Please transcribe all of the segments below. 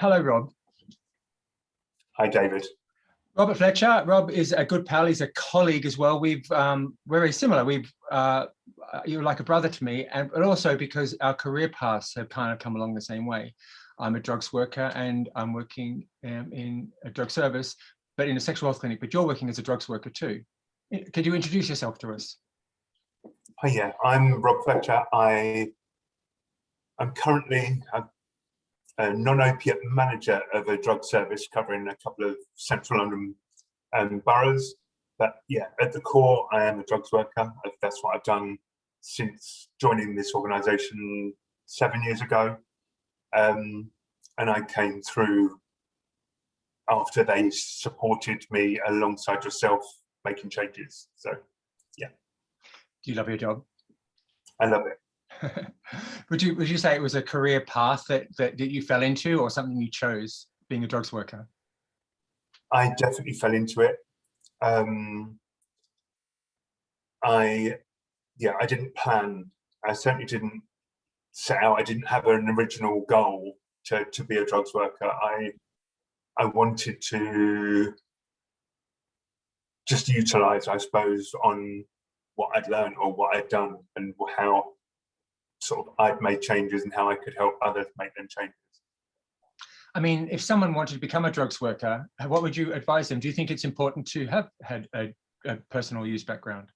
Hello, Rob. Hi, David. Robert Fletcher. Rob is a good pal. He's a colleague as well. We're very similar. You're like a brother to me, but also because our career paths have kind of come along the same way. I'm a drugs worker and I'm working in a drug service, but in a sexual health clinic. But you're working as a drugs worker too. Could you introduce yourself to us? Hi, yeah, I'm Rob Fletcher. I'm currently a non-opiate manager of a drug service covering a couple of central London boroughs. But yeah, at the core, I am a drugs worker. That's what I've done since joining this organisation 7 years ago. And I came through after they supported me alongside yourself making changes. So yeah. Do you love your job? I love it. Would you say it was a career path that you fell into, or something you chose, being a drugs worker? I definitely fell into it. I didn't plan. I certainly didn't set out. I didn't have an original goal to be a drugs worker. I wanted to just utilize, I suppose, on what I'd learned or what I'd done and how sort of I'd made changes and how I could help others make them changes. I mean, if someone wanted to become a drugs worker, what would you advise them? Do you think it's important to have had a personal use background?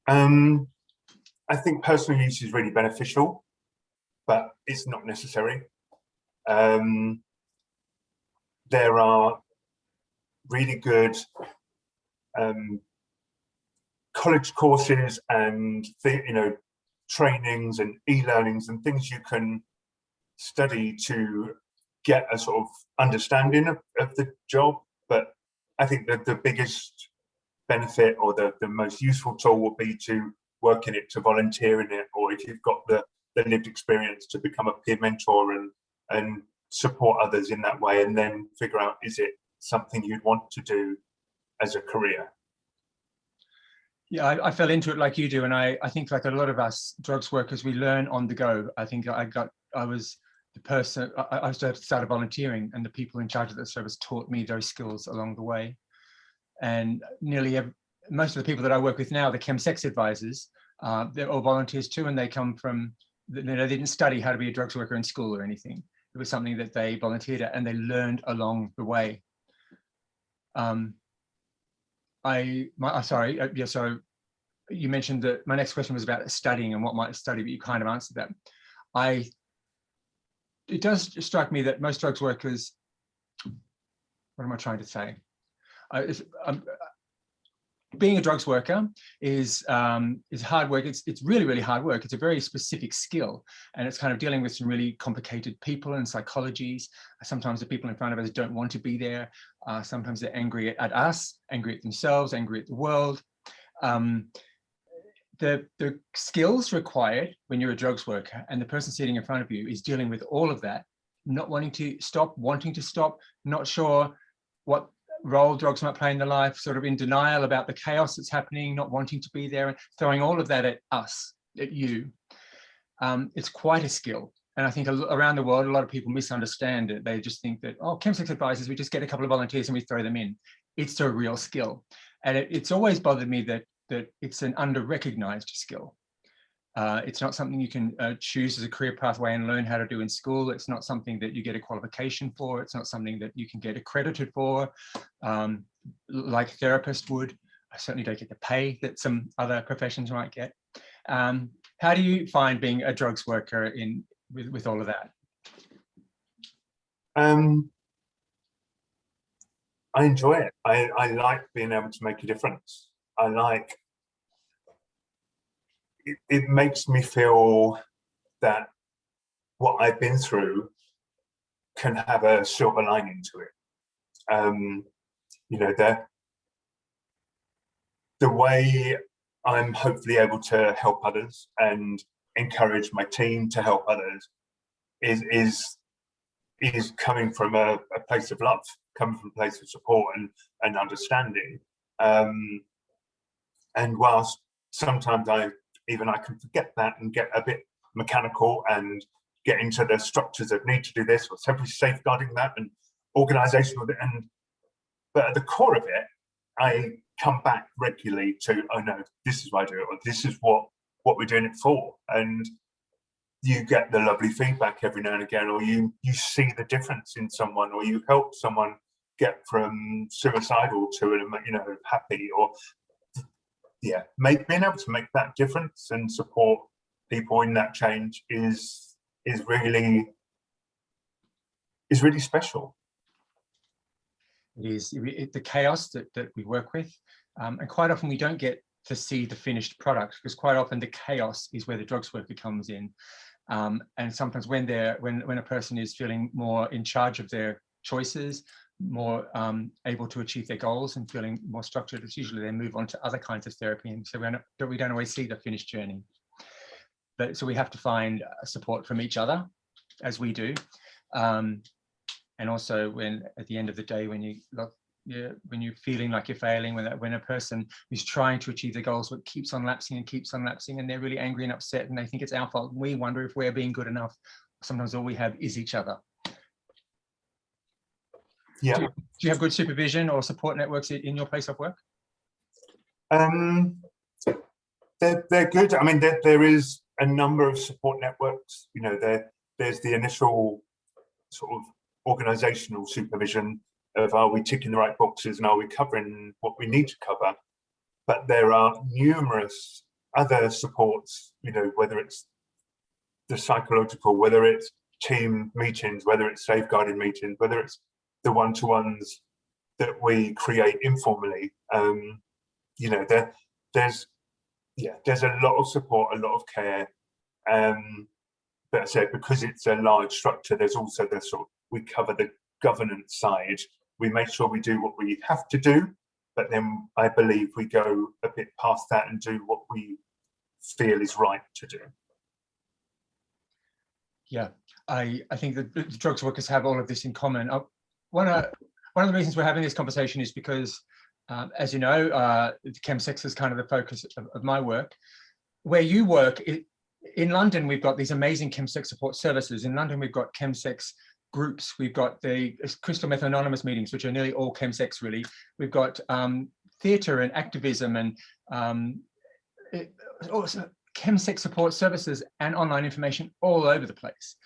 I think personal use is really beneficial, but it's not necessary. There are really good college courses and trainings and e-learnings and things you can study to get a sort of understanding of the job. But I think that the biggest benefit or the most useful tool would be to work in it, to volunteer in it, or if you've got the lived experience, to become a peer mentor and support others in that way, and then figure out, is it something you'd want to do as a career? Yeah, I fell into it like you do, and I think like a lot of us drugs workers, we learn on the go. I think I was the person, I started volunteering, and the people in charge of the service taught me those skills along the way. And most of the people that I work with now, the Chemsex advisors, they're all volunteers too, and they come from, they didn't study how to be a drugs worker in school or anything. It was something that they volunteered at and they learned along the way. So you mentioned that my next question was about studying and what might study, but you kind of answered that. It does strike me that most drugs workers, what am I trying to say? Being a drugs worker is hard work. It's really, really hard work. It's a very specific skill, and it's kind of dealing with some really complicated people and psychologies. Sometimes the people in front of us don't want to be there. Sometimes they're angry at us, angry at themselves, angry at the world. The skills required when you're a drugs worker and the person sitting in front of you is dealing with all of that, not wanting to stop, wanting to stop, not sure what role drugs might play in their life, sort of in denial about the chaos that's happening, not wanting to be there, and throwing all of that at us, at you. It's quite a skill. And I think around the world, a lot of people misunderstand it. They just think that, oh, Chemsex advisors, we just get a couple of volunteers and we throw them in. It's a real skill. And it's always bothered me that it's an under-recognized skill. It's not something you can choose as a career pathway and learn how to do in school. It's not something that you get a qualification for. It's not something that you can get accredited for, like a therapist would. I certainly don't get the pay that some other professions might get. How do you find being a drugs worker with all of that? I enjoy it. I like being able to make a difference. I like it makes me feel that what I've been through can have a silver lining to it. The way I'm hopefully able to help others and encourage my team to help others is coming from a place of love, coming from a place of support and understanding. And whilst sometimes I can forget that and get a bit mechanical and get into the structures of need to do this or simply safeguarding that and organizational. But at the core of it, I come back regularly to, oh no, this is why I do it, or this is what we're doing it for. And you get the lovely feedback every now and again, or you see the difference in someone, or you help someone get from suicidal to, happy, or being able to make that difference and support people in that change is really special. It is the chaos that we work with, and quite often we don't get to see the finished product, because quite often the chaos is where the drugs worker comes in, and sometimes when a person is feeling more in charge of their choices, more able to achieve their goals and feeling more structured, it's usually they move on to other kinds of therapy, and so we don't always see the finished journey. So we have to find support from each other, as we do. And also when at the end of the day, when you're feeling like you're failing, when a person is trying to achieve their goals but keeps on lapsing and they're really angry and upset and they think it's our fault, we wonder if we're being good enough. Sometimes all we have is each other. Yeah. Do you have good supervision or support networks in your place of work? They're good. I mean, there is a number of support networks. There's the initial sort of organizational supervision of, are we ticking the right boxes and are we covering what we need to cover? But there are numerous other supports, whether it's the psychological, whether it's team meetings, whether it's safeguarding meetings, whether it's the one-to-ones that we create informally. There's a lot of support, a lot of care. But I say, because it's a large structure, there's also the sort of, we cover the governance side. We make sure we do what we have to do, but then I believe we go a bit past that and do what we feel is right to do. Yeah, I think that the drugs workers have all of this in common. One of the reasons we're having this conversation is because, as you know, Chemsex is kind of the focus of my work. Where you work, in London, we've got these amazing Chemsex support services. In London, we've got Chemsex groups. We've got the Crystal Meth Anonymous meetings, which are nearly all Chemsex, really. We've got theatre and activism and also Chemsex support services and online information all over the place.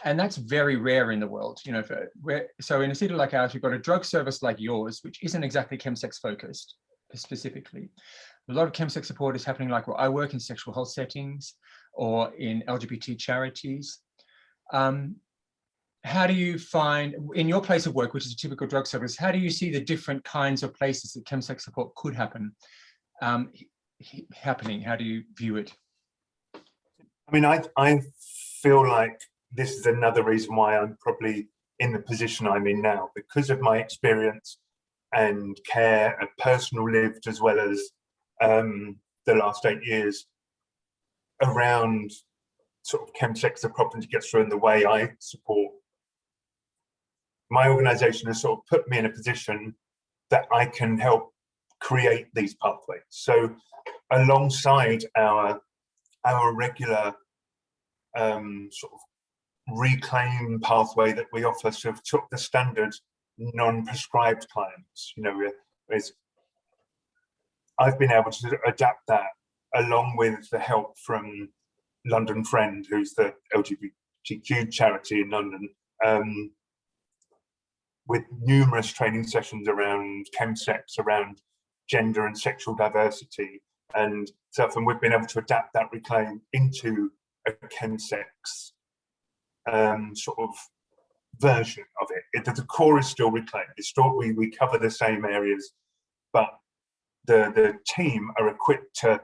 And that's very rare in the world. So in a city like ours, we've got a drug service like yours, which isn't exactly Chemsex focused specifically. A lot of Chemsex support is happening like where I work in sexual health settings or in LGBT charities. How do you find, in your place of work, which is a typical drug service, how do you see the different kinds of places that Chemsex support could happen happening? How do you view it? I mean, I feel like this is another reason why I'm probably in the position I'm in now, because of my experience and care and personal lived, as well as the last 8 years around sort of Chemsex, the problems gets through, and the way I support. My organisation has sort of put me in a position that I can help create these pathways. So alongside our regular sort of reclaim pathway that we offer, sort of took the standard non-prescribed clients, I've been able to adapt that along with the help from London Friend, who's the LGBTQ charity in London, with numerous training sessions around chemsex, around gender and sexual diversity and stuff. And we've been able to adapt that reclaim into a chemsex sort of version of it. The core is still reclaimed. It's still, we cover the same areas, but the team are equipped to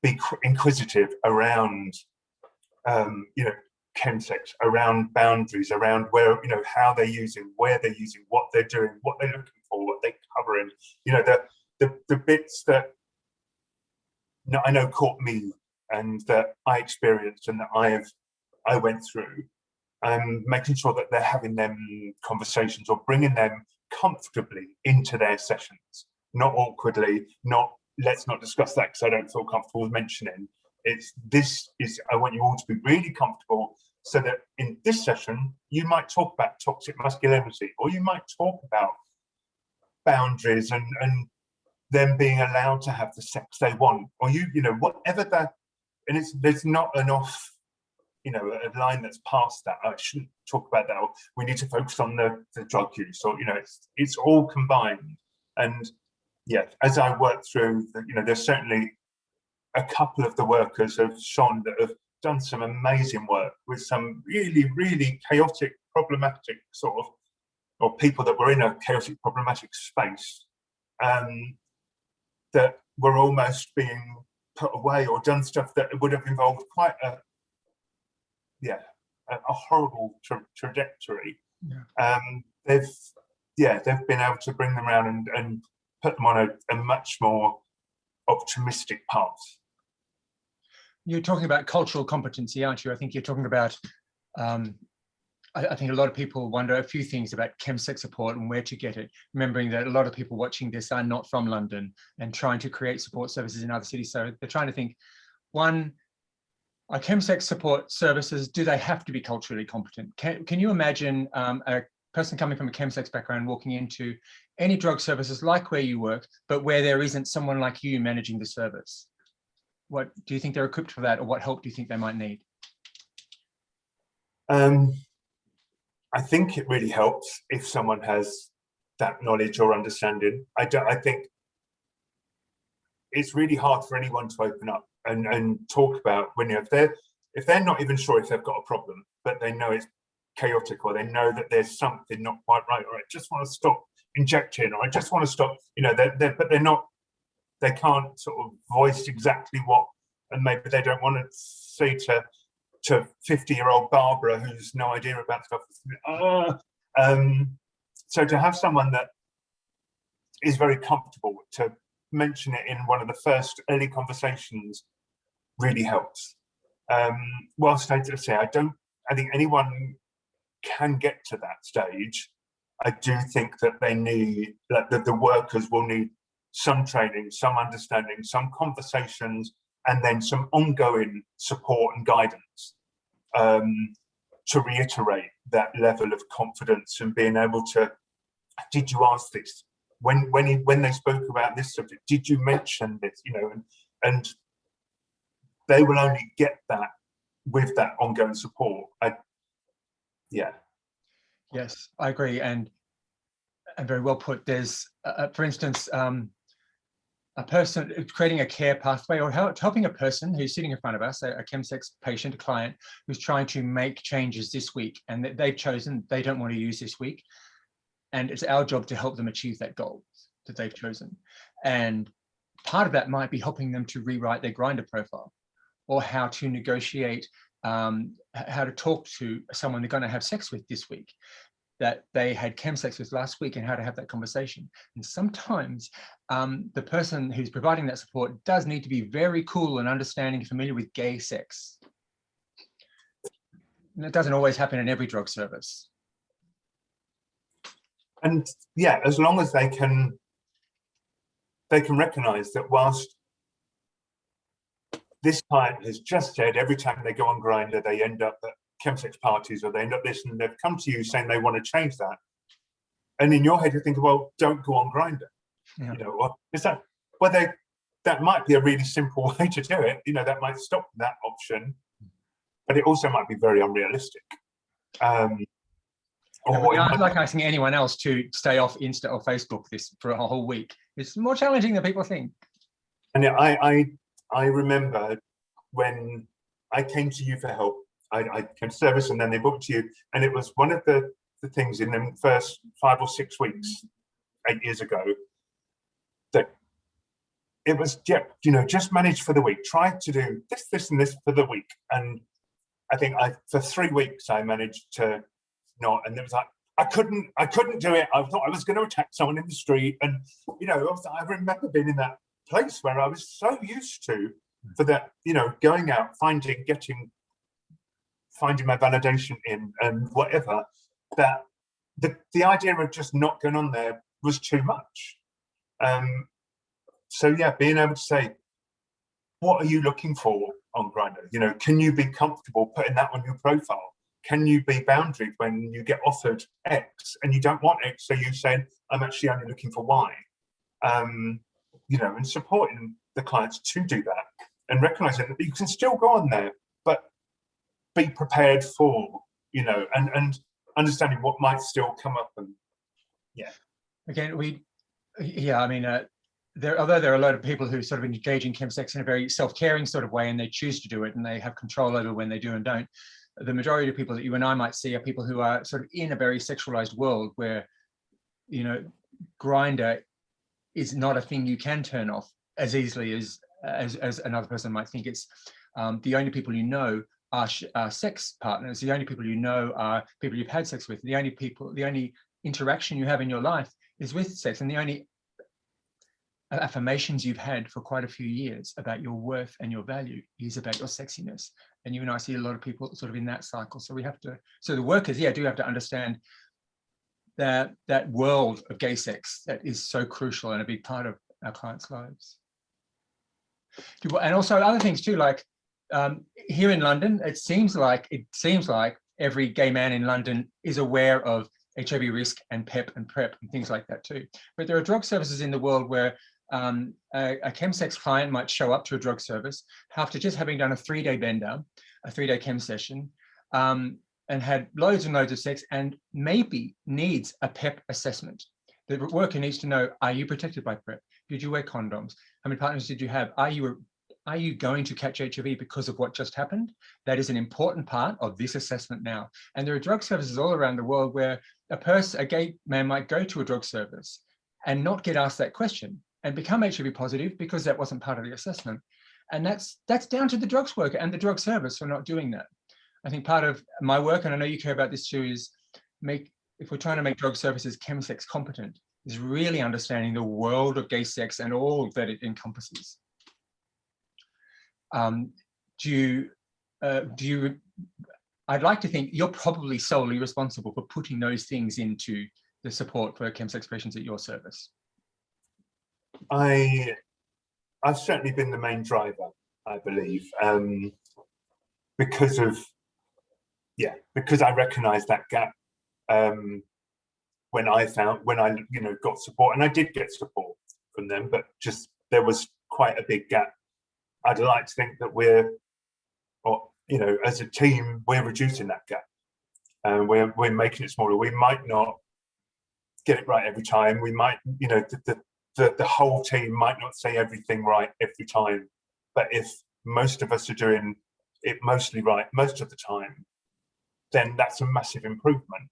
be inquisitive around chemsex, around boundaries, around where, how they're using, where they're using, what they're doing, what they're looking for, what they're covering, the bits that I know caught me and that I experienced and that I went through, making sure that they're having them conversations or bringing them comfortably into their sessions, not awkwardly, not let's not discuss that because I don't feel comfortable with mentioning. I want you all to be really comfortable so that in this session, you might talk about toxic masculinity, or you might talk about boundaries and them being allowed to have the sex they want, or you know, whatever that, and there's not enough, you know, a line that's past that. I shouldn't talk about that, or we need to focus on the drug use, or, you know, it's all combined. And yeah, as I work through, you know, there's certainly a couple of the workers have shown that have done some amazing work with some really, really chaotic, problematic sort of, or people that were in a chaotic, problematic space, that were almost being put away or done stuff that would have involved quite a horrible trajectory. They've been able to bring them around and put them on a much more optimistic path. You're talking about cultural competency, aren't you? I think you're talking about, I think a lot of people wonder a few things about Chemsex support and where to get it, remembering that a lot of people watching this are not from London and trying to create support services in other cities. So they're trying to think, one, are Chemsex support services, do they have to be culturally competent? Can you imagine a person coming from a Chemsex background walking into any drug services like where you work, but where there isn't someone like you managing the service? What do you think they're equipped for that, or what help do you think they might need? I think it really helps if someone has that knowledge or understanding. I think it's really hard for anyone to open up and talk about when, you know, if they're not even sure if they've got a problem, but they know it's chaotic, or they know that there's something not quite right, or I just want to stop injecting, or I just want to stop, you know, they can't sort of voice exactly what, and maybe they don't want to say to 50-year-old Barbara who's no idea about stuff. So to have someone that is very comfortable to mention it in one of the first early conversations really helps. Whilst I say I think anyone can get to that stage, I do think that they need, that the workers will need some training, some understanding, some conversations, and then some ongoing support and guidance to reiterate that level of confidence and being able to, did you ask this? When they spoke about this subject, did you mention this? You know, and they will only get that with that ongoing support. Yes, I agree, and very well put. There's, for instance, a person creating a care pathway, or helping a person who's sitting in front of us, a Chemsex patient, a client who's trying to make changes this week, and that they've chosen they don't want to use this week, and it's our job to help them achieve that goal that they've chosen. And part of that might be helping them to rewrite their Grindr profile, or how to negotiate, how to talk to someone they're going to have sex with this week that they had chemsex with last week, and how to have that conversation. And sometimes the person who's providing that support does need to be very cool and understanding and familiar with gay sex. And it doesn't always happen in every drug service. And yeah, as long as they can recognize that whilst this client has just said every time they go on Grindr, they end up at chemsex parties, or they end up listening, they've come to you saying they want to change that. And in your head, you think, well, don't go on Grindr. Yeah. You know, or is that, well, that might be a really simple way to do it. You know, that might stop that option, but it also might be very unrealistic. I'd like asking anyone else to stay off Insta or Facebook for a whole week. It's more challenging than people think. And I remember when I came to you for help, I came to service, and then they booked you, and it was one of the things in the first 5 or 6 weeks, 8 years ago, that it was, you know, just manage for the week. Try to do this, and this for the week. And I think for 3 weeks I managed to not, and it was like, I couldn't do it. I thought I was going to attack someone in the street, and you know, I remember being in that place where I was so used to, for that, you know, going out, finding my validation in and whatever, that the idea of just not going on there was too much. So yeah, being able to say, what are you looking for on Grindr? You know, can you be comfortable putting that on your profile? can you be boundaried when you get offered X and you don't want X? So you say, I'm actually only looking for Y. You know, and supporting the clients to do that and recognizing that you can still go on there, but be prepared for, you know, and understanding what might still come up. And yeah. Again, I mean, although there are a lot of people who sort of engage in chemsex in a very self-caring sort of way, and they choose to do it and they have control over when they do and don't, the majority of people that you and I might see are people who are sort of in a very sexualized world where, you know, Grindr is not a thing you can turn off as easily as another person might think. It's the only people you know are sex partners. The only people you know are people you've had sex with. The only interaction you have in your life is with sex, and the only affirmations you've had for quite a few years about your worth and your value is about your sexiness. And you and I see a lot of people sort of in that cycle. So we have to, so the workers, do have to understand that world of gay sex that is so crucial and a big part of our clients' lives. And also other things too, like here in London, it seems like every gay man in London is aware of HIV risk and PEP and PrEP and things like that too. But there are drug services in the world where a chemsex client might show up to a drug service after just having done a 3-day bender, a 3-day chem session, and had loads and loads of sex, and maybe needs a PEP assessment. The worker needs to know, are you protected by PrEP? Did you wear condoms? How many partners did you have? Are you going to catch HIV because of what just happened? That is an important part of this assessment now. And there are drug services all around the world where a gay man might go to a drug service and not get asked that question and become HIV positive because that wasn't part of the assessment. And that's down to the drugs worker and the drug service for not doing that. I think part of my work, and I know you care about this too, is if we're trying to make drug services chemsex competent, is really understanding the world of gay sex and all that it encompasses. I'd like to think you're probably solely responsible for putting those things into the support for chemsex patients at your service. I've certainly been the main driver, I believe, because I recognised that gap when I got support, and I did get support from them, but just there was quite a big gap. I'd like to think that as a team, we're reducing that gap, and we're making it smaller. We might not get it right every time. We might, the whole team might not say everything right every time, but if most of us are doing it mostly right most of the time, then that's a massive improvement.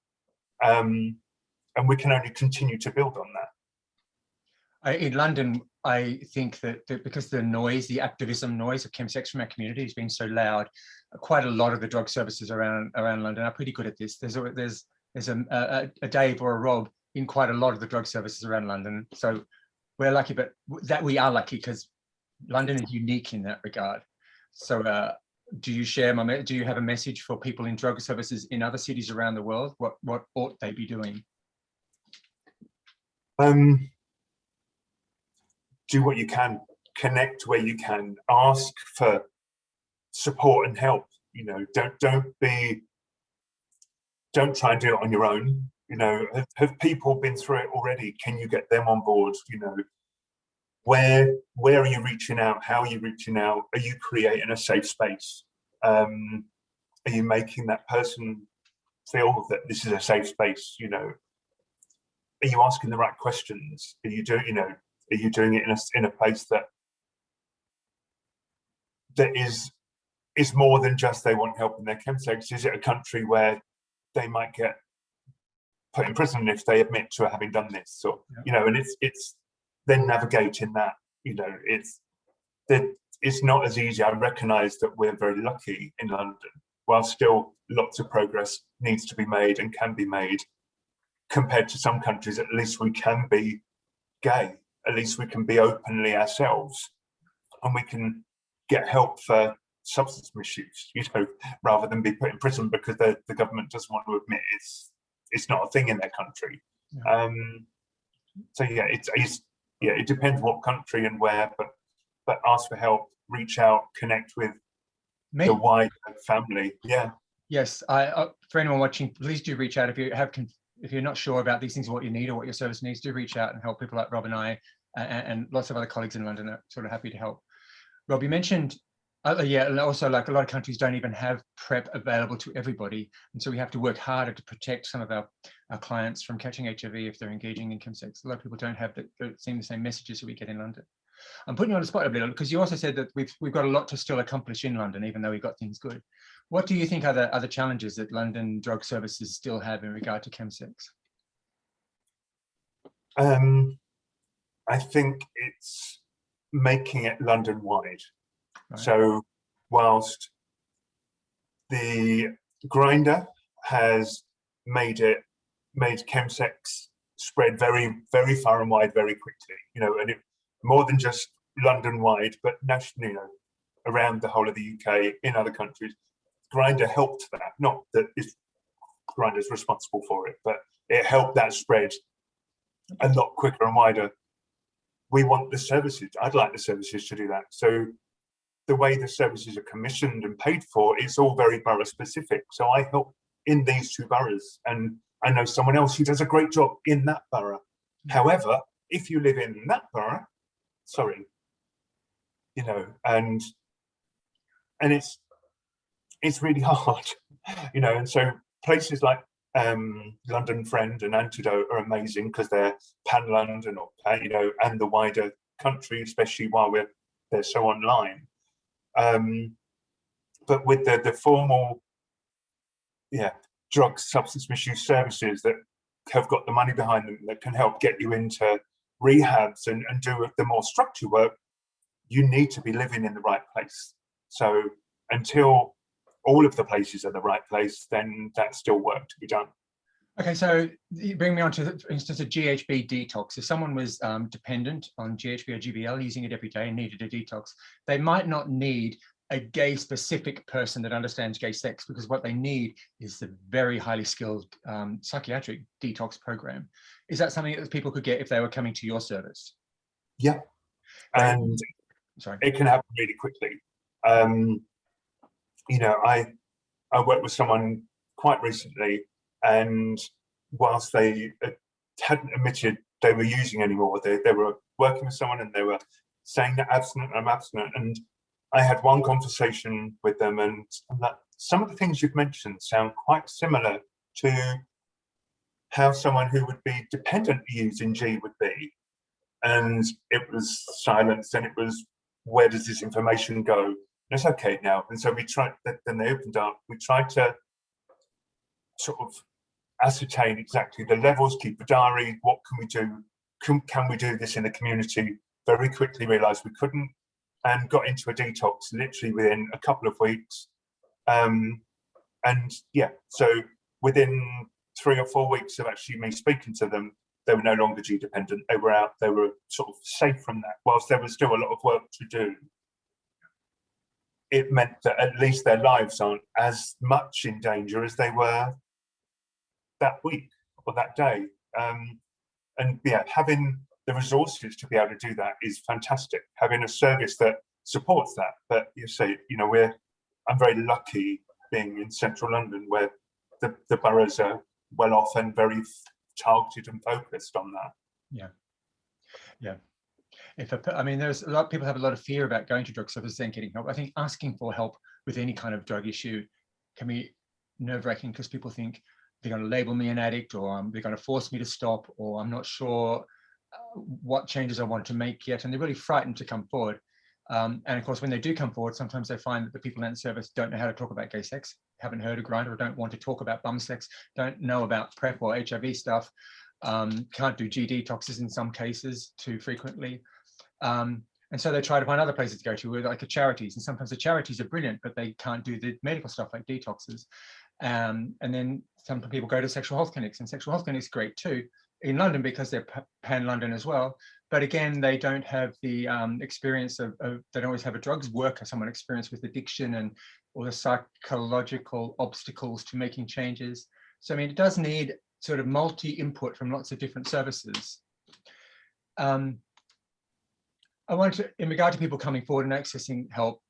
And we can only continue to build on that. In London, I think that because the activism noise of chemsex from our community has been so loud, quite a lot of the drug services around London are pretty good at this. There's a Dave or a Rob in quite a lot of the drug services around London. So we're lucky, but that we are lucky because London is unique in that regard. So do you have a message for people in drug services in other cities around the world? What ought they be doing? Do what you can, connect where you can, ask for support and help. Don't try and do it on your own. Have people been through it already? Can you get them on board? Where are you reaching out? How are you reaching out? Are you creating a safe space? Are you making that person feel that this is a safe space? Are you asking the right questions? Are you doing it in a place that is more than just they want help in their chemsex? Is it a country where they might get put in prison if they admit to having done this? Or and it's then navigating that. It's not as easy. I recognise that we're very lucky in London, while still lots of progress needs to be made and can be made. Compared to some countries, at least we can be gay. At least we can be openly ourselves, and we can get help for substance misuse, rather than be put in prison because the government doesn't want to admit it's not a thing in their country. Yeah. So it depends what country and where, but ask for help, reach out, connect with the wider family. Yeah. Yes, for anyone watching, please do reach out if you're not sure about these things, what you need or what your service needs. Do reach out and help people like Rob and I, and lots of other colleagues in London are sort of happy to help. Rob, you mentioned, yeah, and also like a lot of countries don't even have PrEP available to everybody, and so we have to work harder to protect some of our clients from catching HIV if they're engaging in chemsex. A lot of people don't have the same messages that we get in London. I'm putting you on the spot a bit because you also said that we've got a lot to still accomplish in London, even though we've got things good. What do you think are the other challenges that London drug services still have in regard to chemsex? I think it's making it London-wide. Right. So whilst the grinder has made chemsex spread very, very far and wide very quickly, you know, and it more than just London-wide, but nationally, you know, around the whole of the UK, in other countries. Grinder helped that, not that Grinder's responsible for it, but it helped that spread a lot quicker and wider. We want the services, I'd like the services to do that. So the way the services are commissioned and paid for, it's all very borough specific. So I help in these 2 boroughs, and I know someone else who does a great job in that borough. However, if you live in that borough, sorry, you know, and it's really hard, you know, and so places like London Friend and Antidote are amazing because they're pan-London, or you know, and the wider country, especially while they're so online. But with the formal, drug substance misuse services that have got the money behind them that can help get you into rehabs and do the more structured work, you need to be living in the right place. So until all of the places are the right place, then that's still work to be done. Okay, so you bring me on to, for instance, a GHB detox. If someone was dependent on GHB or GBL, using it every day and needed a detox, they might not need a gay-specific person that understands gay sex, because what they need is the very highly skilled psychiatric detox program. Is that something that people could get if they were coming to your service? Yeah, and sorry, it can happen really quickly. You know, I worked with someone quite recently, and whilst they hadn't admitted they were using anymore, they were working with someone and they were saying they're abstinent, I'm abstinent. And I had one conversation with them, and some of the things you've mentioned sound quite similar to how someone who would be dependent using G would be. And it was silence, and it was, where does this information go? And it's okay now. And so we tried, then they opened up, we tried to sort of ascertain exactly the levels, keep a diary, what can we do? Can we do this in the community? Very quickly realized we couldn't, and got into a detox literally within a couple of weeks. And yeah, so within 3 or 4 weeks of actually me speaking to them, they were no longer G dependent. They were out, they were sort of safe from that. Whilst there was still a lot of work to do, it meant that at least their lives aren't as much in danger as they were that week or that day. And yeah, having the resources to be able to do that is fantastic. Having a service that supports that. But you say, you know, I'm very lucky being in central London, where the boroughs are well off and very targeted and focused on that. Yeah, yeah. I mean, there's a lot of people have a lot of fear about going to drug services and getting help. I think asking for help with any kind of drug issue can be nerve-wracking, because people think they're going to label me an addict, or they're going to force me to stop, or I'm not sure what changes I want to make yet, and they're really frightened to come forward. And of course, when they do come forward, sometimes they find that the people in the service don't know how to talk about gay sex, haven't heard of Grindr, or don't want to talk about bum sex, don't know about PrEP or HIV stuff, can't do G detoxes in some cases too frequently. And so they try to find other places to go to, like the charities, and sometimes the charities are brilliant, but they can't do the medical stuff like detoxes. And then some people go to sexual health clinics, and sexual health clinics are great too in London because they're pan-London as well. But again, they don't have the experience of they don't always have a drugs worker, someone experienced with addiction and all the psychological obstacles to making changes. So I mean, it does need sort of multi-input from lots of different services. I want to, in regard to people coming forward and accessing help,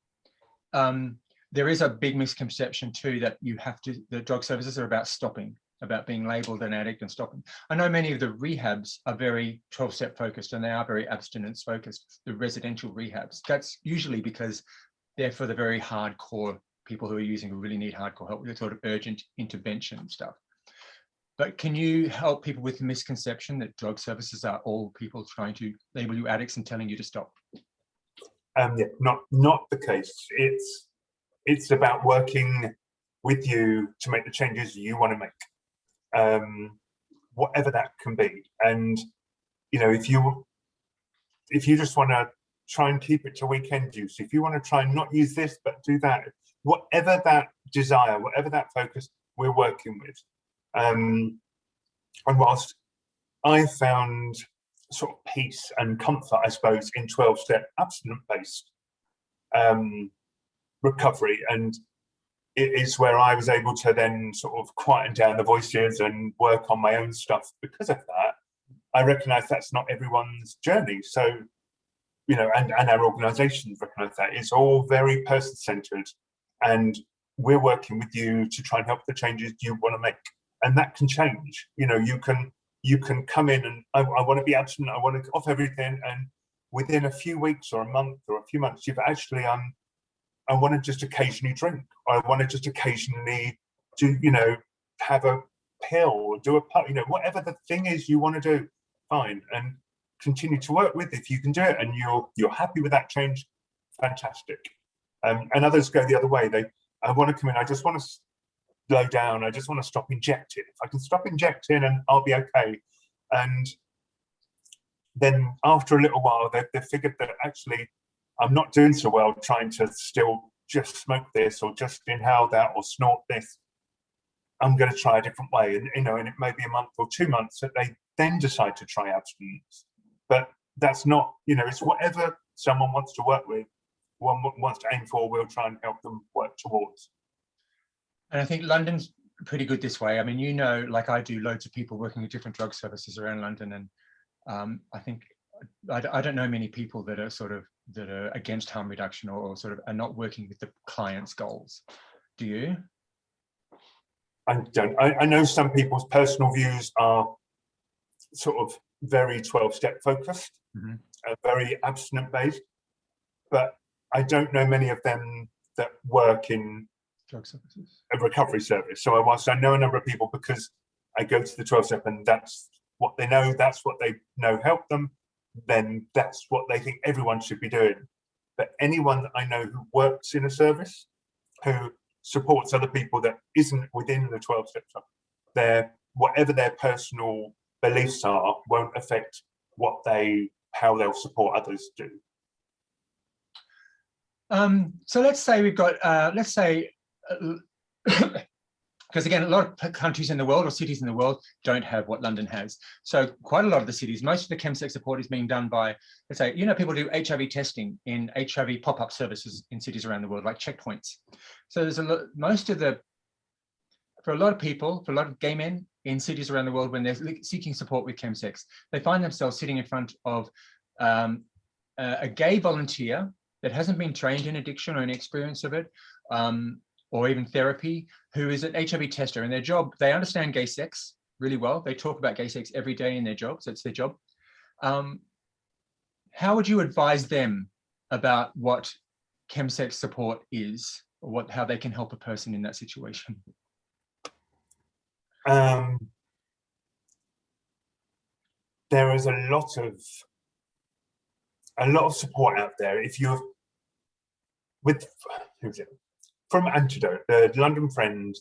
there is a big misconception too that the drug services are about stopping, about being labeled an addict and stopping. I know many of the rehabs are very 12-step focused and they are very abstinence focused, the residential rehabs. That's usually because they're for the very hardcore people who are using, who really need hardcore help with sort of urgent intervention stuff. But can you help people with the misconception that drug services are all people trying to label you addicts and telling you to stop? Yeah, not the case. It's about working with you to make the changes you want to make, whatever that can be. And if you just want to try and keep it to weekend use, if you want to try and not use this but do that, whatever that desire, whatever that focus, we're working with. And whilst I found sort of peace and comfort, I suppose, in 12-step abstinence-based recovery, and it is where I was able to then sort of quieten down the voices and work on my own stuff. Because of that, I recognise that's not everyone's journey. So, and our organisations recognise that it's all very person-centred, and we're working with you to try and help the changes you want to make, and that can change. You can come in and I want to be abstinent, I want to get off everything, and within a few weeks or a month or a few months, you've actually I want to just occasionally drink, or I want to just occasionally do, have a pill or do a puff, whatever the thing is you want to do, fine, and continue to work with. If you can do it and you're happy with that change, fantastic. And others go the other way. I want to come in, I just want to slow down, I just want to stop injecting. If I can stop injecting and I'll be okay. And then after a little while, they figured that actually I'm not doing so well trying to still just smoke this or just inhale that or snort this. I'm going to try a different way. And, and it may be a month or 2 months that they then decide to try abstinence. But that's not, it's whatever someone wants to work with, one wants to aim for, we'll try and help them work towards. And I think London's pretty good this way. I mean, like I do, loads of people working with different drug services around London. And I think, I don't know many people that are against harm reduction or sort of are not working with the client's goals. Do you? I don't. I know some people's personal views are sort of very 12-step focused, very abstinent based, but I don't know many of them that work in drug services, a recovery service. So whilst I know a number of people because I go to the 12-step and that's what they know, that's what they know help them, then that's what they think everyone should be doing. But anyone that I know who works in a service, who supports other people that isn't within the 12-step stuff, whatever their personal beliefs are won't affect how they'll support others do. So let's say we've got, because again, a lot of countries in the world or cities in the world don't have what London has. So quite a lot of the cities, most of the Chemsex support is being done by, let's say, people do HIV testing in HIV pop-up services in cities around the world, like checkpoints. So there's for a lot of people, for a lot of gay men in cities around the world, when they're seeking support with Chemsex, they find themselves sitting in front of a gay volunteer that hasn't been trained in addiction or any experience of it, or even therapy, who is an HIV tester, and their job, they understand gay sex really well. They talk about gay sex every day in their job, so it's their job. How would you advise them about what Chemsex support is, or how they can help a person in that situation? There is a lot of support out there. If you're from Antidote, the London Friend,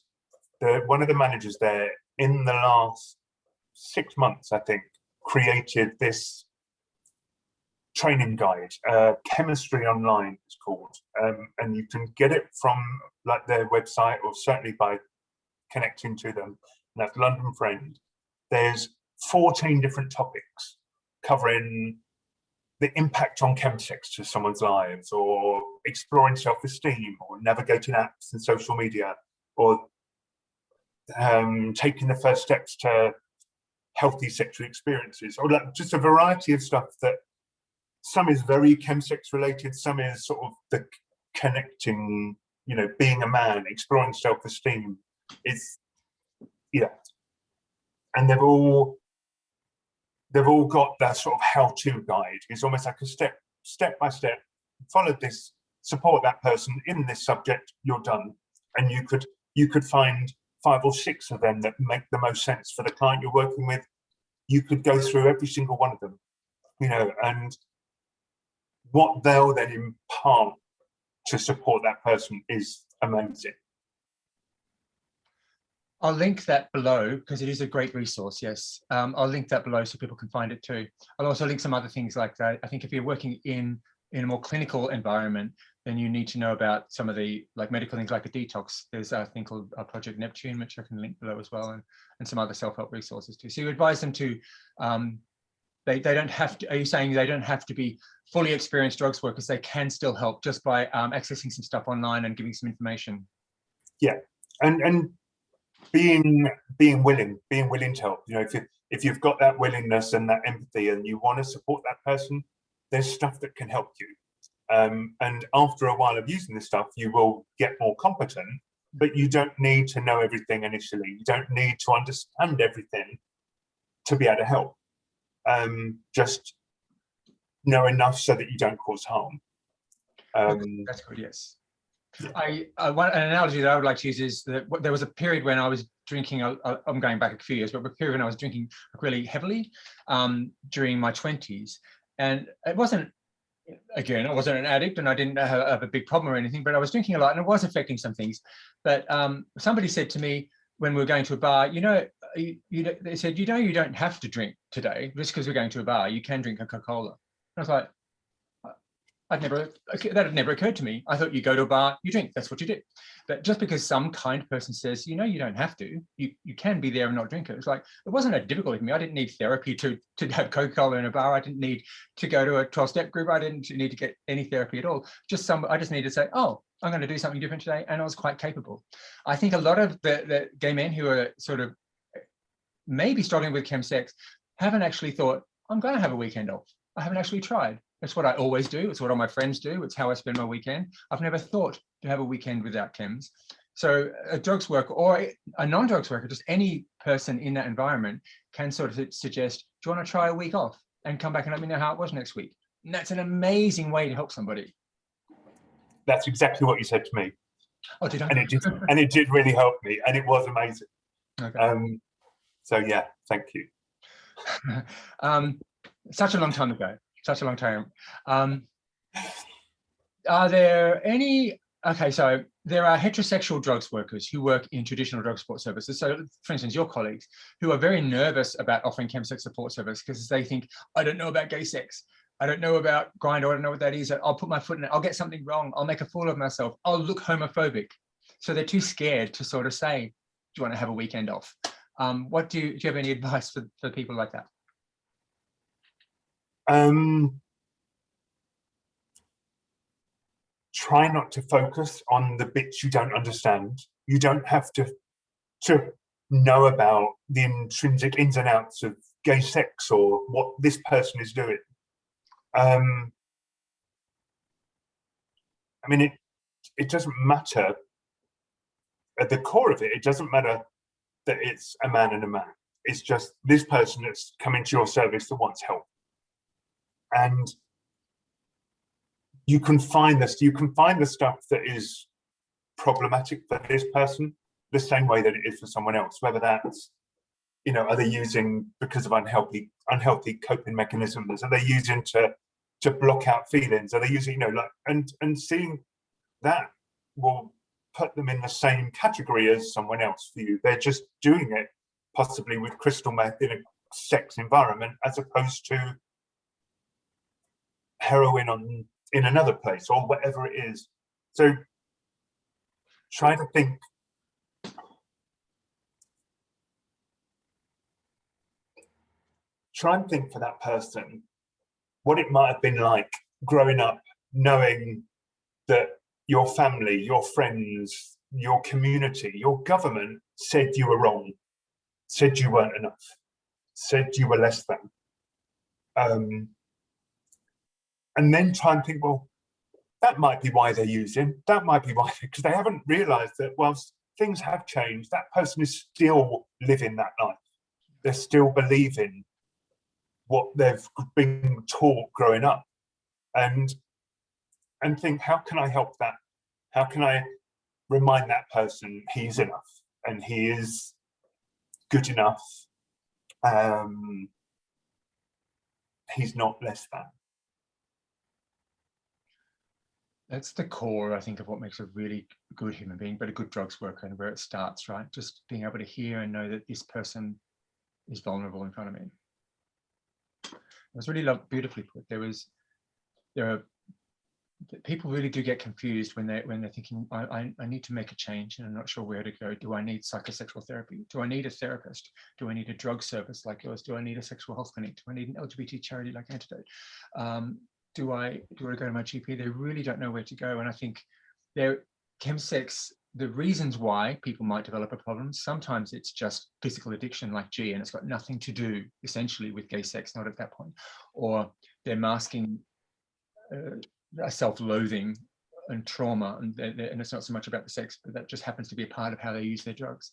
one of the managers there in the last 6 months, I think, created this training guide, Chemistry Online it's called, and you can get it from like their website or certainly by connecting to them. And that's London Friend. There's 14 different topics covering the impact on chemsex to someone's lives, or exploring self-esteem, or navigating apps and social media, or taking the first steps to healthy sexual experiences, or like just a variety of stuff that some is very chemsex related, some is sort of the connecting, you know, being a man, exploring self-esteem. It's, yeah. And they've all got that sort of how-to guide. It's almost like a step by step, follow this, support that person in this subject, you're done. And you could find 5 or 6 of them that make the most sense for the client you're working with. You could go through every single one of them, you know, and what they'll then impart to support that person is amazing. I'll link that below because it is a great resource. Yes, I'll link that below so people can find it too. I'll also link some other things like that. I think if you're working in a more clinical environment, then you need to know about some of the like medical things like a detox. There's a thing called Project Neptune, which I can link below as well, and some other self-help resources too. So you advise them to, they don't have to, are you saying they don't have to be fully experienced drugs workers? They can still help just by accessing some stuff online and giving some information. Yeah, and being willing to help. You know, if you've got that willingness and that empathy and you want to support that person, there's stuff that can help you. And after a while of using this stuff, you will get more competent, but you don't need to know everything initially. You don't need to understand everything to be able to help. Just know enough so that you don't cause harm. That's good, yes. An analogy that I would like to use is that there was a period when I was drinking, I'm going back a few years, but a period when I was drinking really heavily during my 20s. And it wasn't, again, I wasn't an addict and I didn't have a big problem or anything, but I was drinking a lot and it was affecting some things. But somebody said to me when we were going to a bar, you know, they said, you know, you don't have to drink today just because we're going to a bar. You can drink a Coca-Cola. I was like, that had never occurred to me. I thought you go to a bar, you drink, that's what you do. But just because some kind person says, you know, you don't have to, you can be there and not drink it. It's like, it wasn't a difficulty for me. I didn't need therapy to have Coca-Cola in a bar. I didn't need to go to a 12-step group. I didn't need to get any therapy at all. I just needed to say, oh, I'm going to do something different today. And I was quite capable. I think a lot of the gay men who are sort of maybe struggling with chemsex haven't actually thought, I'm going to have a weekend off. I haven't actually tried. It's what I always do. It's what all my friends do. It's how I spend my weekend. I've never thought to have a weekend without chems. So a drugs worker or a non-drugs worker, just any person in that environment can sort of suggest, do you want to try a week off and come back and let me know how it was next week? And that's an amazing way to help somebody. That's exactly what you said to me. Oh, did I? And it did really help me, and it was amazing. Okay. So yeah, thank you. Such a long time ago. Such a long time. Are there any, okay, so there are heterosexual drugs workers who work in traditional drug support services. So for instance, your colleagues who are very nervous about offering chemsex support service because they think, I don't know about gay sex. I don't know about grind. I don't know what that is. I'll put my foot in it. I'll get something wrong. I'll make a fool of myself. I'll look homophobic. So they're too scared to sort of say, do you want to have a weekend off? Do you have any advice for people like that? Try not to focus on the bits you don't understand. You don't have to know about the intrinsic ins and outs of gay sex or what this person is doing. I mean, it doesn't matter. At the core of it, it doesn't matter that it's a man and a man. It's just this person that's coming to your service that wants help. And you can find this. You can find the stuff that is problematic for this person the same way that it is for someone else. Whether that's, you know, are they using because of unhealthy coping mechanisms? Are they using to block out feelings? Are they using, you know, like and seeing that will put them in the same category as someone else for you. They're just doing it possibly with crystal meth in a sex environment as opposed to heroin in another place or whatever it is. So try to think, for that person what it might have been like growing up knowing that your family, your friends, your community, your government said you were wrong, said you weren't enough, said you were less than. And then try and think, well, that might be why they're using, that might be why, because they haven't realized that whilst things have changed, that person is still living that life. They're still believing what they've been taught growing up, and think, how can I help that? How can I remind that person he's enough and he is good enough? He's not less than. That's the core, I think, of what makes a really good human being, but a good drugs worker, and where it starts, right? Just being able to hear and know that this person is vulnerable in front of me. It was really beautifully put. People really do get confused when they're thinking, I need to make a change and I'm not sure where to go. Do I need psychosexual therapy? Do I need a therapist? Do I need a drug service like yours? Do I need a sexual health clinic? Do I need an LGBT charity like Antidote? Do I go to my GP? They really don't know where to go. And I think chemsex, the reasons why people might develop a problem, sometimes it's just physical addiction like G, and it's got nothing to do essentially with gay sex, not at that point. Or they're masking a self-loathing and trauma, and it's not so much about the sex, but that just happens to be a part of how they use their drugs.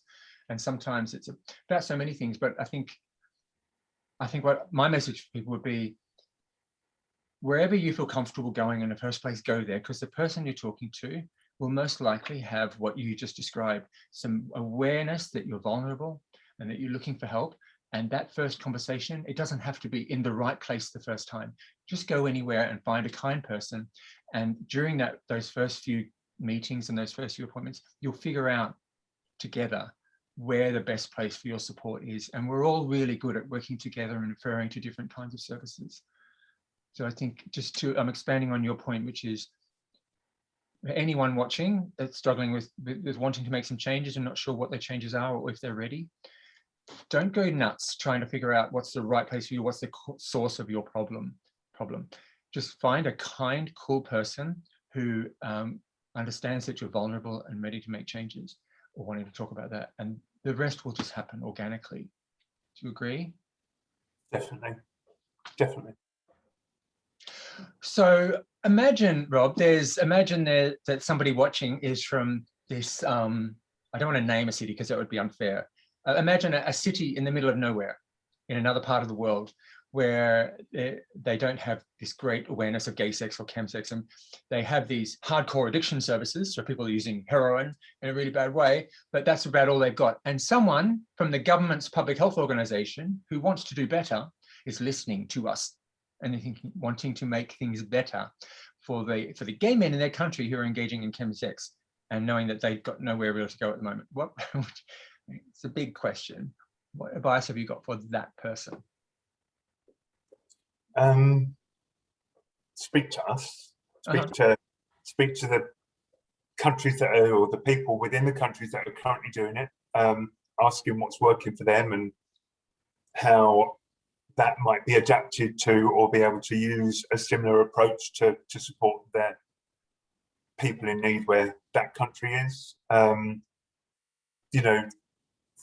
And sometimes it's about so many things, but I think what my message for people would be, wherever you feel comfortable going in the first place, go there, because the person you're talking to will most likely have what you just described, some awareness that you're vulnerable and that you're looking for help. And that first conversation, it doesn't have to be in the right place the first time. Just go anywhere and find a kind person. And during those first few meetings and those first few appointments, you'll figure out together where the best place for your support is. And we're all really good at working together and referring to different kinds of services. So I think I'm expanding on your point, which is anyone watching that's struggling with wanting to make some changes and not sure what their changes are or if they're ready, don't go nuts trying to figure out what's the right place for you, what's the source of your problem. Just find a kind, cool person who understands that you're vulnerable and ready to make changes or wanting to talk about that. And the rest will just happen organically. Do you agree? Definitely. So imagine, Rob, that somebody watching is from this, I don't want to name a city because that would be unfair. Imagine a city in the middle of nowhere in another part of the world where they don't have this great awareness of gay sex or chemsex, and they have these hardcore addiction services, so people are using heroin in a really bad way, but that's about all they've got. And someone from the government's public health organization who wants to do better is listening to us and wanting to make things better for the gay men in their country who are engaging in chemsex and knowing that they've got nowhere really to go at the moment. It's a big question. What advice have you got for that person? Speak to us. Speak to the countries that are, or the people within the countries that are currently doing it. Asking what's working for them and how that might be adapted to, or be able to use a similar approach to support their people in need where that country is.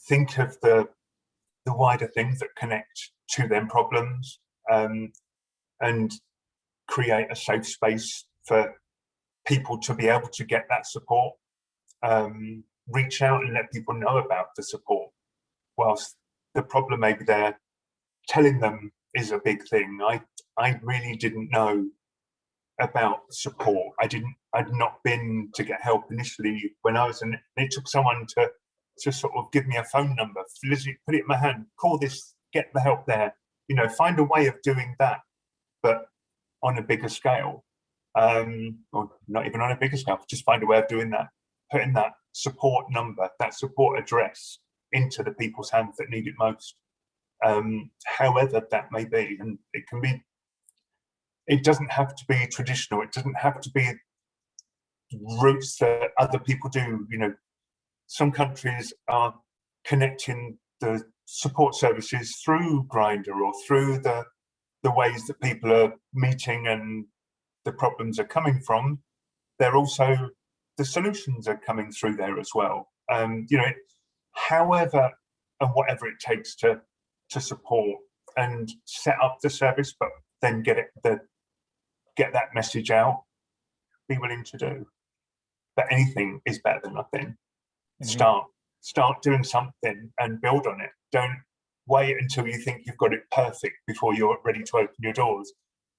Think of the wider things that connect to them problems, and create a safe space for people to be able to get that support. Reach out and let people know about the support. Whilst the problem may be there, telling them is a big thing. I really didn't know about support. I'd not been to get help initially when I was in, it took someone to sort of give me a phone number, literally put it in my hand, call this, get the help there, find a way of doing that, but on a bigger scale, or not even on a bigger scale, just find a way of doing that, putting that support number, that support address into the people's hands that need it most. However that may be, and it doesn't have to be traditional, it doesn't have to be routes that other people do. Some countries are connecting the support services through Grindr or through the ways that people are meeting and the problems are coming from. They're also, the solutions are coming through there as well. However and whatever it takes to support and set up the service, but then get that message out. be willing to do. But anything is better than nothing. Mhm. Start doing something and build on it. Don't wait until you think you've got it perfect before you're ready to open your doors.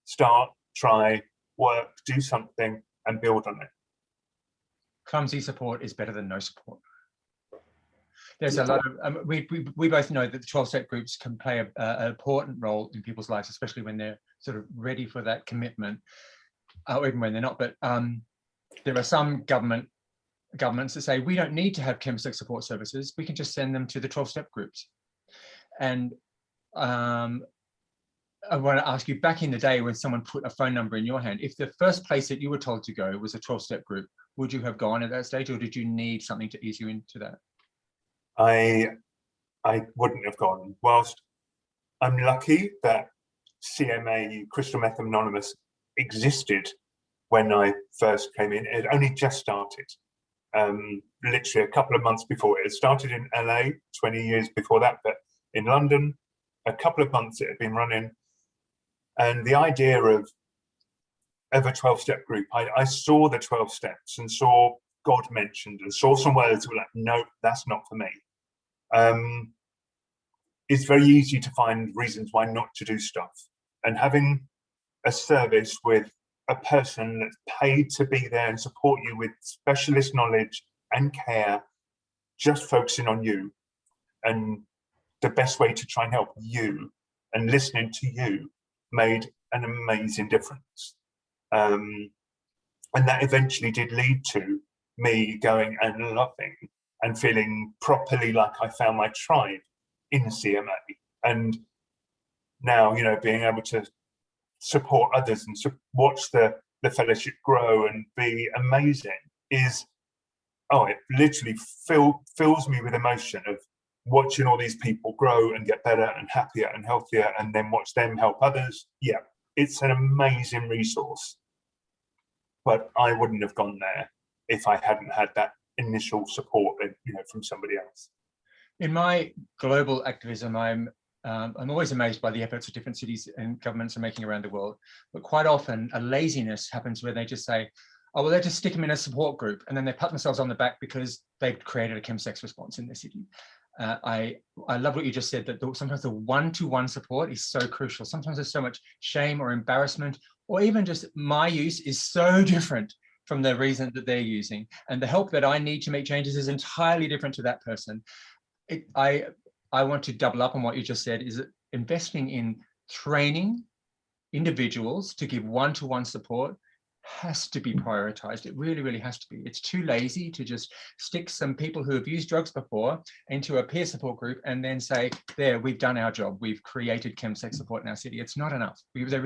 Start, try, work, do something and build on it. Clumsy support is better than no support. There's a lot of, we both know that the 12-step groups can play an important role in people's lives, especially when they're sort of ready for that commitment, or even when they're not. But there are some governments that say, we don't need to have Chemsex support services, we can just send them to the 12-step groups. And I want to ask you, back in the day when someone put a phone number in your hand, if the first place that you were told to go was a 12-step group, would you have gone at that stage, or did you need something to ease you into that? I wouldn't have gone. Whilst I'm lucky that CMA, Crystal Meth Anonymous, existed when I first came in. It only just started, literally a couple of months before. It started in LA 20 years before that, but in London, a couple of months it had been running. And the idea of a 12-step group, I saw the 12 steps and saw God mentioned and saw some words that were like, no, that's not for me. It's very easy to find reasons why not to do stuff. And having a service with a person that's paid to be there and support you with specialist knowledge and care, just focusing on you and the best way to try and help you and listening to you made an amazing difference. And that eventually did lead to me going and loving and feeling properly like I found my tribe in CMA. And now, you know, being able to support others and watch the fellowship grow and be amazing is, oh, it literally fills me with emotion of watching all these people grow and get better and happier and healthier, and then watch them help others. Yeah, it's an amazing resource. But I wouldn't have gone there if I hadn't had that initial support, you know, from somebody else. In my global activism, I'm always amazed by the efforts that different cities and governments are making around the world. But quite often, a laziness happens where they just say, oh, well, they just stick them in a support group, and then they pat themselves on the back because they've created a chemsex response in their city. I love what you just said, that sometimes the one-to-one support is so crucial. Sometimes there's so much shame or embarrassment, or even just my use is so different from the reason that they're using. And the help that I need to make changes is entirely different to that person. I want to double up on what you just said, is investing in training individuals to give one-to-one support has to be prioritized. It really, really has to be. It's too lazy to just stick some people who have used drugs before into a peer support group and then say, there, we've done our job. We've created chemsex support in our city. It's not enough. It's a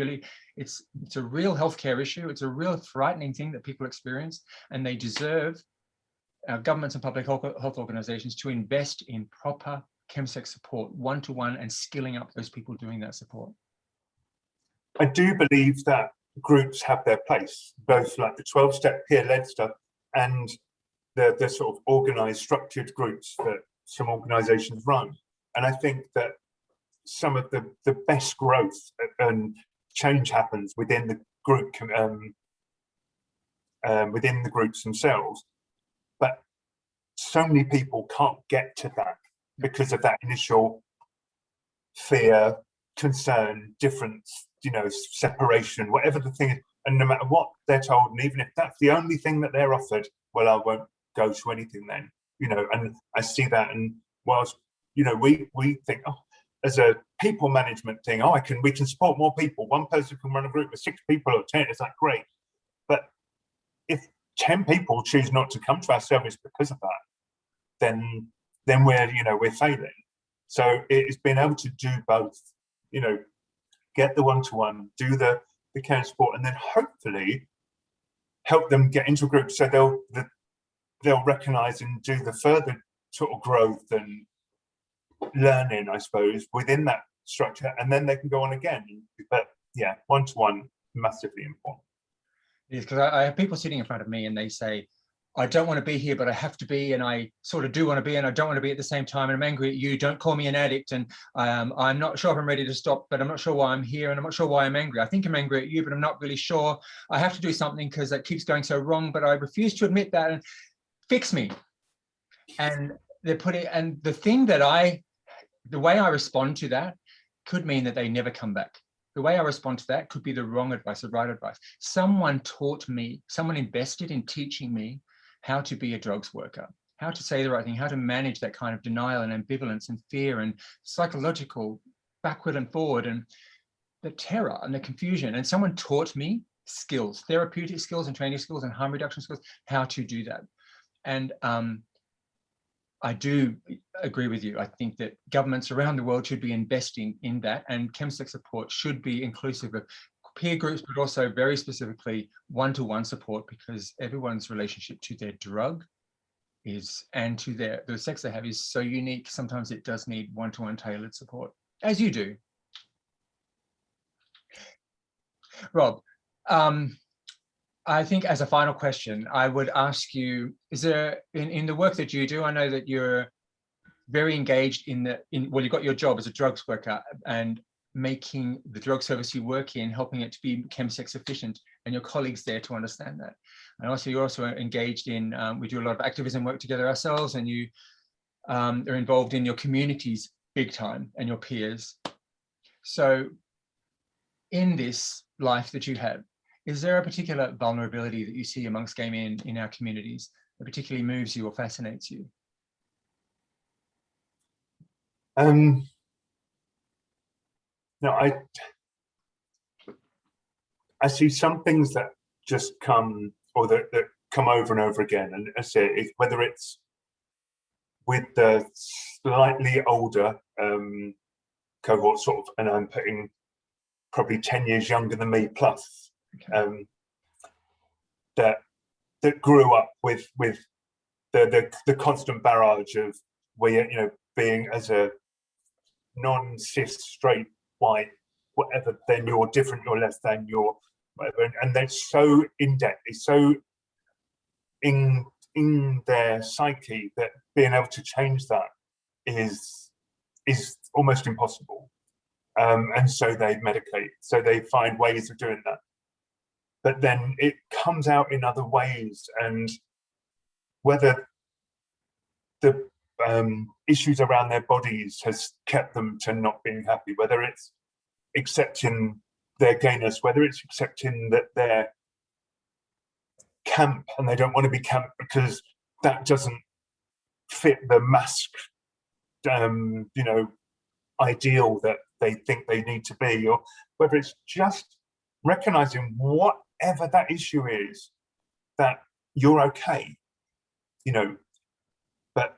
real healthcare issue. It's a real frightening thing that people experience, and they deserve our governments and public health organizations to invest in proper chemsex support, one-to-one, and skilling up those people doing that support. I do believe that groups have their place, both like the 12-step peer-led stuff and the sort of organized, structured groups that some organizations run. And I think that some of the best growth and change happens within the group, within the groups themselves. But so many people can't get to that because of that initial fear, concern, difference, you know, separation, whatever the thing is. And no matter what they're told, and even if that's the only thing that they're offered, well, I won't go to anything then, you know. And I see that. And whilst, you know, we think, oh, as a people management thing, oh, we can support more people. One person can run a group with 6 people or 10. It's like, great. But if 10 people choose not to come to our service because of that, then we're failing. So it's being able to do both, you know, get the one-to-one, do the care support, and then hopefully help them get into a group so they'll recognize and do the further sort of growth and learning, I suppose, within that structure, and then they can go on again. But yeah, one-to-one, massively important. It is, because I have people sitting in front of me and they say, I don't want to be here, but I have to be, and I sort of do want to be, and I don't want to be at the same time, and I'm angry at you. Don't call me an addict, and I'm not sure if I'm ready to stop, but I'm not sure why I'm here, and I'm not sure why I'm angry. I think I'm angry at you, but I'm not really sure. I have to do something because that keeps going so wrong, but I refuse to admit that, and fix me. And they're putting, and the way I respond to that could mean that they never come back. The way I respond to that could be the wrong advice, the right advice. Someone taught me, someone invested in teaching me how to be a drugs worker, how to say the right thing, how to manage that kind of denial and ambivalence and fear and psychological backward and forward and the terror and the confusion. And someone taught me skills, therapeutic skills and training skills and harm reduction skills, how to do that. And I do agree with you. I think that governments around the world should be investing in that, and Chemsex support should be inclusive of peer groups, but also very specifically one-to-one support, because everyone's relationship to their drug is, and to the sex they have, is so unique. Sometimes it does need one-to-one tailored support, as you do. Rob, I think as a final question, I would ask you, is there, in the work that you do, I know that you're very engaged well, you've got your job as a drugs worker and making the drug service you work in, helping it to be chemsex efficient, and your colleagues there to understand that. And also, you're also engaged in, we do a lot of activism work together ourselves, and you are involved in your communities big time and your peers. So in this life that you have, is there a particular vulnerability that you see amongst gay men in our communities that particularly moves you or fascinates you? No, I see some things that just come, or that come over and over again. And I say, whether it's with the slightly older cohort, sort of, and I'm putting probably 10 years younger than me plus, okay, that grew up with the constant barrage of where, being as a non-cis straight white whatever, then you're different, you're less than, you're whatever, and that's so in depth, it's so in their psyche that being able to change that is almost impossible. And so they medicate, so they find ways of doing that, but then it comes out in other ways. And whether the issues around their bodies has kept them to not being happy, whether it's accepting their gayness, whether it's accepting that they're camp and they don't want to be camp because that doesn't fit the mask ideal that they think they need to be, or whether it's just recognizing whatever that issue is, that you're okay, but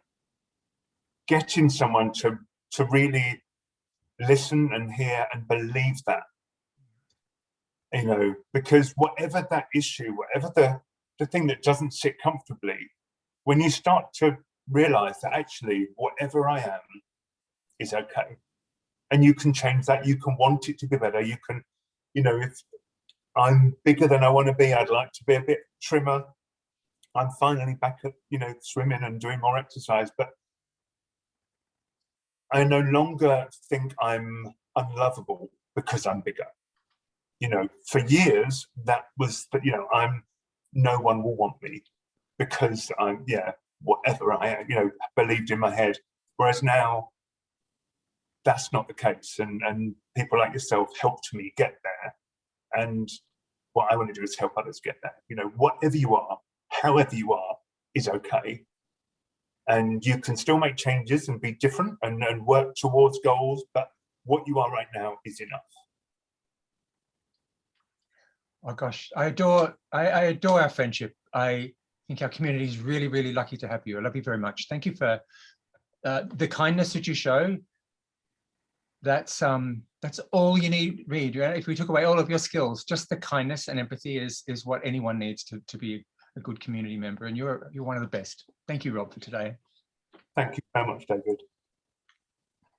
getting someone to really listen and hear and believe that, because whatever that issue, whatever the thing that doesn't sit comfortably, when you start to realize that actually whatever I am is okay, and you can change that, you can want it to be better, you can, if I'm bigger than I want to be, I'd like to be a bit trimmer, I'm finally back at, swimming and doing more exercise, but I no longer think I'm unlovable because I'm bigger. For years, that was, no one will want me because I'm, whatever I, believed in my head. Whereas now, that's not the case. And people like yourself helped me get there. And what I want to do is help others get there. Whatever you are, however you are, is okay. And you can still make changes and be different and work towards goals, but what you are right now is enough. Oh gosh, I adore our friendship. I think our community is really, really lucky to have you. I love you very much. Thank you for the kindness that you show. That's all you need, Reed. If we took away all of your skills, just the kindness and empathy is what anyone needs to be a good community member. And you're one of the best. Thank you, Rob, for today. Thank you very much, David.